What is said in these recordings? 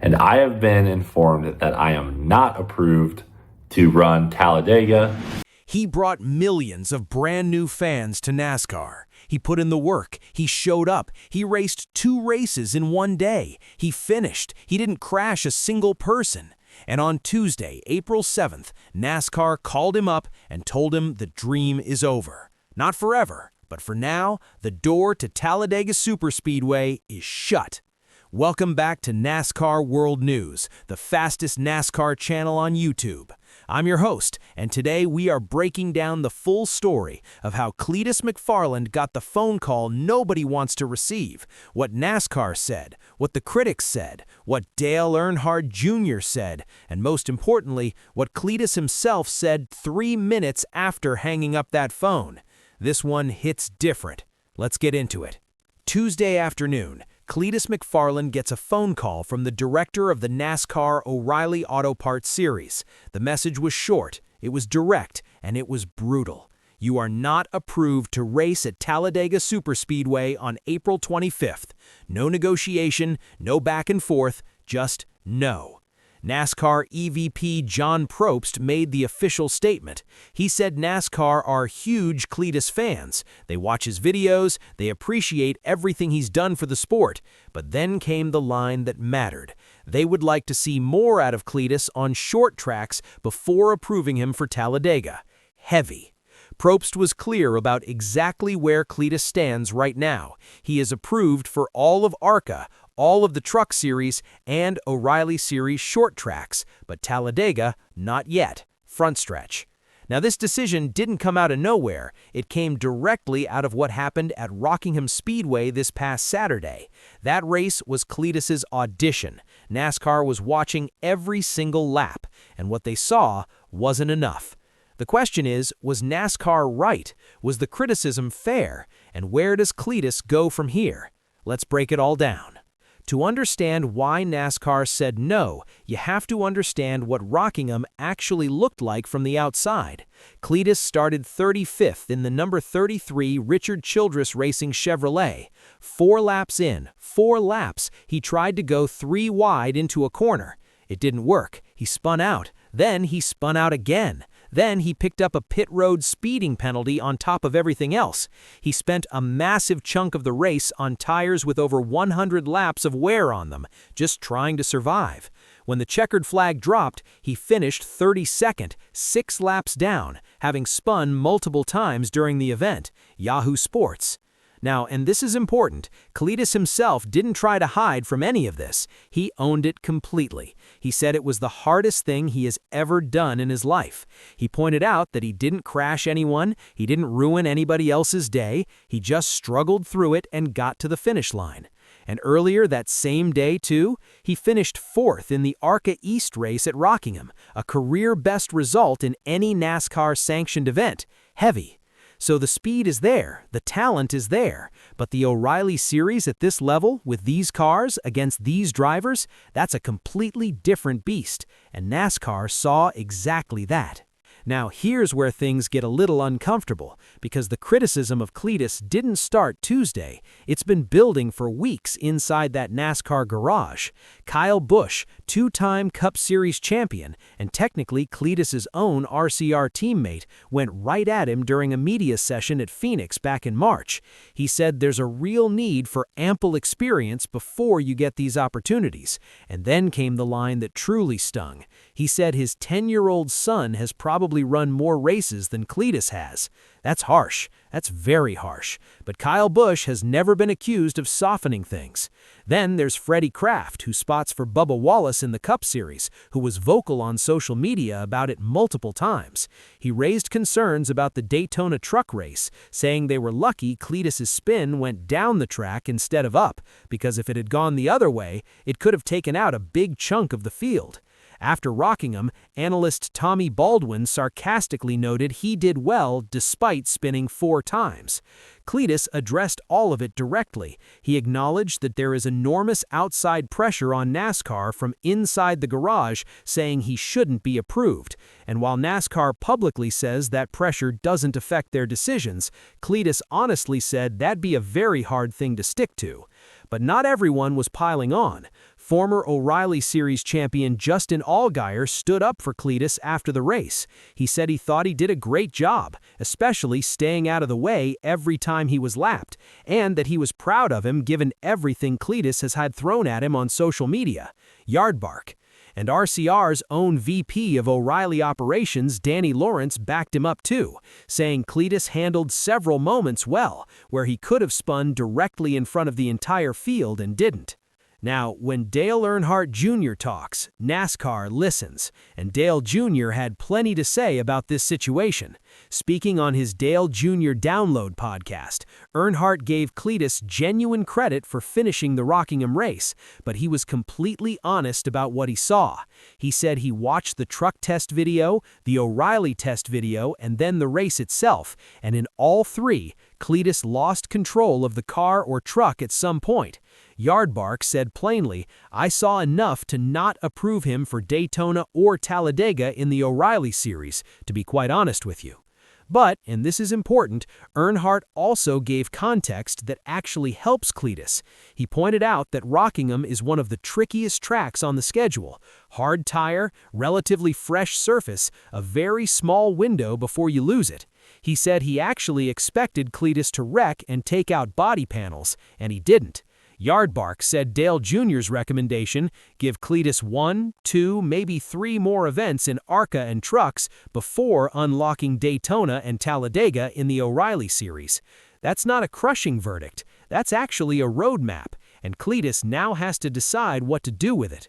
and I have been informed that I am not approved to run Talladega. He brought millions of brand new fans to NASCAR. He put in the work. He showed up. He raced 2 races in one day. He finished. He didn't crash a single person. And on Tuesday, April 7th, NASCAR called him up and told him the dream is over. Not forever, but for now, the door to Talladega Superspeedway is shut. Welcome back to NASCAR World News, the fastest NASCAR channel on YouTube. I'm your host, and today we are breaking down the full story of how Cleetus McFarland got the phone call nobody wants to receive, what NASCAR said, what the critics said, what Dale Earnhardt Jr. said, and most importantly, what Cleetus himself said 3 minutes after hanging up that phone. This one hits different. Let's get into it. Tuesday afternoon, Cleetus McFarland gets a phone call from the director of the NASCAR O'Reilly Auto Parts Series. The message was short, it was direct, and it was brutal. You are not approved to race at Talladega Superspeedway on April 25th. No negotiation, no back and forth, just no. NASCAR EVP John Probst made the official statement. He said NASCAR are huge Cleetus fans. They watch his videos, they appreciate everything he's done for the sport. But then came the line that mattered. They would like to see more out of Cleetus on short tracks before approving him for Talladega. Heavy. Probst was clear about exactly where Cleetus stands right now. He is approved for all of ARCA, all of the Truck Series, and O'Reilly Series short tracks, but Talladega, not yet, front stretch. Now this decision didn't come out of nowhere. It came directly out of what happened at Rockingham Speedway this past Saturday. That race was Cleetus's audition. NASCAR was watching every single lap, and what they saw wasn't enough. The question is, was NASCAR right? Was the criticism fair? And where does Cleetus go from here? Let's break it all down. To understand why NASCAR said no, you have to understand what Rockingham actually looked like from the outside. Cleetus started 35th in the number 33 Richard Childress Racing Chevrolet. 4 laps in, 4 laps, he tried to go 3 wide into a corner. It didn't work. He spun out. Then he spun out again. Then he picked up a pit road speeding penalty on top of everything else. He spent a massive chunk of the race on tires with over 100 laps of wear on them, just trying to survive. When the checkered flag dropped, he finished 32nd, 6 laps down, having spun multiple times during the event. Yahoo Sports. Now, and this is important, Cleetus himself didn't try to hide from any of this. He owned it completely. He said it was the hardest thing he has ever done in his life. He pointed out that he didn't crash anyone, he didn't ruin anybody else's day, he just struggled through it and got to the finish line. And earlier that same day, too, he finished 4th in the ARCA East race at Rockingham, a career-best result in any NASCAR-sanctioned event. Heavy. So the speed is there, the talent is there, but the O'Reilly Series at this level, with these cars, against these drivers, that's a completely different beast, and NASCAR saw exactly that. Now here's where things get a little uncomfortable, because the criticism of Cleetus didn't start Tuesday. It's been building for weeks inside that NASCAR garage. Kyle Busch, 2-time Cup Series champion, and technically Cleetus's own RCR teammate, went right at him during a media session at Phoenix back in March. He said there's a real need for ample experience before you get these opportunities. And then came the line that truly stung. He said his 10-year-old son has probably run more races than Cleetus has. That's harsh. That's very harsh. But Kyle Busch has never been accused of softening things. Then there's Freddie Kraft, who spots for Bubba Wallace in the Cup Series, who was vocal on social media about it multiple times. He raised concerns about the Daytona truck race, saying they were lucky Cleetus's spin went down the track instead of up, because if it had gone the other way, it could have taken out a big chunk of the field. After Rockingham, analyst Tommy Baldwin sarcastically noted he did well despite spinning 4 times. Cleetus addressed all of it directly. He acknowledged that there is enormous outside pressure on NASCAR from inside the garage, saying he shouldn't be approved. And while NASCAR publicly says that pressure doesn't affect their decisions, Cleetus honestly said that'd be a very hard thing to stick to. But not everyone was piling on. Former O'Reilly Series champion Justin Allgaier stood up for Cleetus after the race. He said he thought he did a great job, especially staying out of the way every time he was lapped, and that he was proud of him given everything Cleetus has had thrown at him on social media. Yardbark. And RCR's own VP of O'Reilly Operations, Danny Lawrence, backed him up too, saying Cleetus handled several moments well, where he could have spun directly in front of the entire field and didn't. Now, when Dale Earnhardt Jr. talks, NASCAR listens, and Dale Jr. had plenty to say about this situation. Speaking on his Dale Jr. Download podcast, Earnhardt gave Cleetus genuine credit for finishing the Rockingham race, but he was completely honest about what he saw. He said he watched the truck test video, the O'Reilly test video, and then the race itself, and in all three, Cleetus lost control of the car or truck at some point. Yardbark said plainly, "I saw enough to not approve him for Daytona or Talladega in the O'Reilly Series, to be quite honest with you." But, and this is important, Earnhardt also gave context that actually helps Cleetus. He pointed out that Rockingham is one of the trickiest tracks on the schedule. Hard tire, relatively fresh surface, a very small window before you lose it. He said he actually expected Cleetus to wreck and take out body panels, and he didn't. Yardbark said Dale Jr.'s recommendation, give Cleetus 1, 2, maybe 3 more events in ARCA and trucks before unlocking Daytona and Talladega in the O'Reilly Series. That's not a crushing verdict. That's actually a roadmap, and Cleetus now has to decide what to do with it.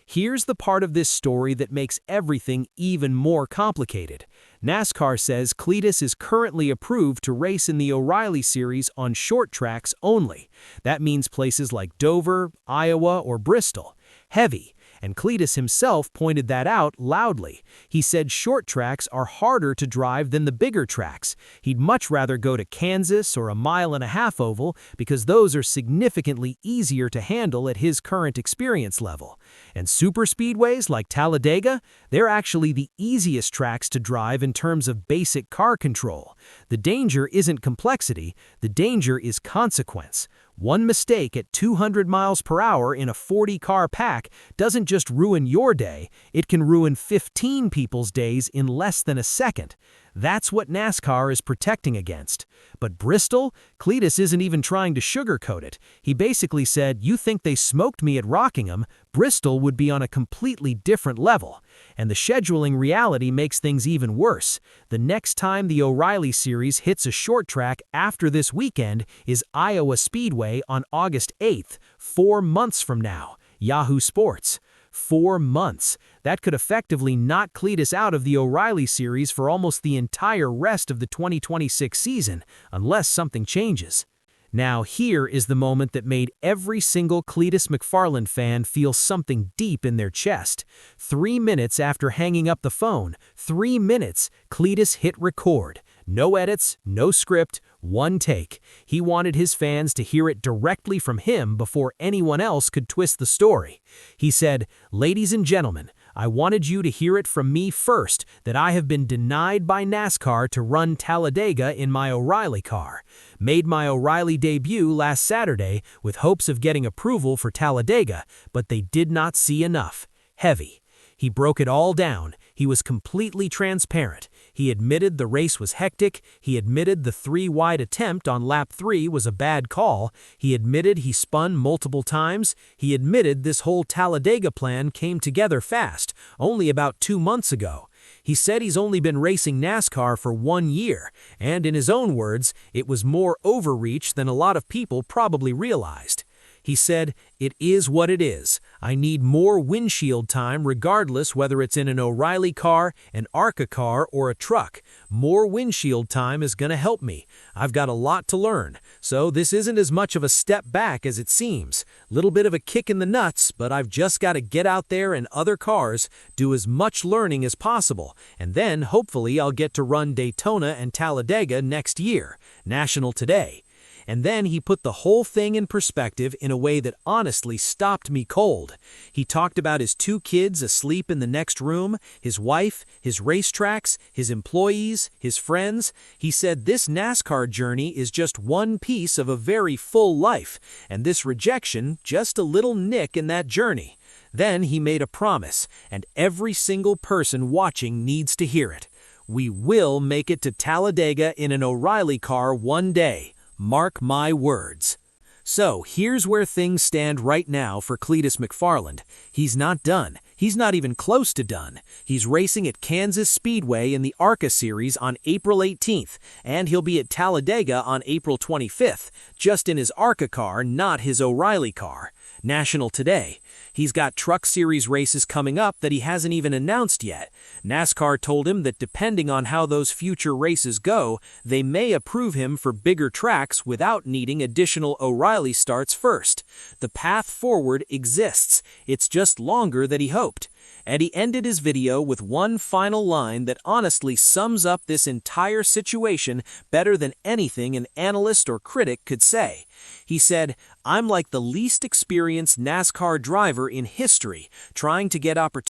Here's the part of this story that makes everything even more complicated. NASCAR says Cleetus is currently approved to race in the O'Reilly Series on short tracks only. That means places like Dover, Iowa, or Bristol. Heavy. And Cleetus himself pointed that out loudly. He said short tracks are harder to drive than the bigger tracks. He'd much rather go to Kansas or a 1.5-mile oval because those are significantly easier to handle at his current experience level. And super speedways like Talladega, they're actually the easiest tracks to drive in terms of basic car control. The danger isn't complexity, the danger is consequence. One mistake at 200 miles per hour in a 40-car pack doesn't just ruin your day, it can ruin 15 people's days in less than a second. That's what NASCAR is protecting against. But Bristol, Cleetus isn't even trying to sugarcoat it. He basically said, you think they smoked me at Rockingham, Bristol would be on a completely different level. And the scheduling reality makes things even worse. The next time the O'Reilly Series hits a short track after this weekend is Iowa Speedway on August 8th, 4 months from now. Yahoo Sports. 4 months. That could effectively knock Cleetus out of the O'Reilly Series for almost the entire rest of the 2026 season, unless something changes. Now here is the moment that made every single Cleetus McFarland fan feel something deep in their chest. 3 minutes after hanging up the phone, 3 minutes, Cleetus hit record. No edits, no script, one take. He wanted his fans to hear it directly from him before anyone else could twist the story. He said, "Ladies and gentlemen, I wanted you to hear it from me first that I have been denied by NASCAR to run Talladega in my O'Reilly car. Made my O'Reilly debut last Saturday with hopes of getting approval for Talladega, but they did not see enough. Heavy." He broke it all down. He was completely transparent. He admitted the race was hectic. He admitted the 3-wide attempt on lap 3 was a bad call. He admitted he spun multiple times. He admitted this whole Talladega plan came together fast, only about 2 months ago. He said he's only been racing NASCAR for 1 year, and in his own words, it was more overreach than a lot of people probably realized. He said, "It is what it is. I need more windshield time regardless whether it's in an O'Reilly car, an ARCA car, or a truck. More windshield time is going to help me. I've got a lot to learn. So this isn't as much of a step back as it seems. Little bit of a kick in the nuts, but I've just got to get out there in other cars, do as much learning as possible, and then hopefully I'll get to run Daytona and Talladega next year." National Today. And then he put the whole thing in perspective in a way that honestly stopped me cold. He talked about his 2 kids asleep in the next room, his wife, his racetracks, his employees, his friends. He said this NASCAR journey is just one piece of a very full life, and this rejection just a little nick in that journey. Then he made a promise, and every single person watching needs to hear it. We will make it to Talladega in an O'Reilly car one day. Mark my words. So here's where things stand right now for Cleetus McFarland. He's not done. He's not even close to done. He's racing at Kansas Speedway in the ARCA Series on April 18th, and he'll be at Talladega on April 25th, just in his ARCA car, not his O'Reilly car. National Today. He's got Truck Series races coming up that he hasn't even announced yet. NASCAR told him that depending on how those future races go, they may approve him for bigger tracks without needing additional O'Reilly starts first. The path forward exists. It's just longer than he hoped. And he ended his video with one final line that honestly sums up this entire situation better than anything an analyst or critic could say. He said, "I'm like the least experienced NASCAR driver in history, trying to get opportunities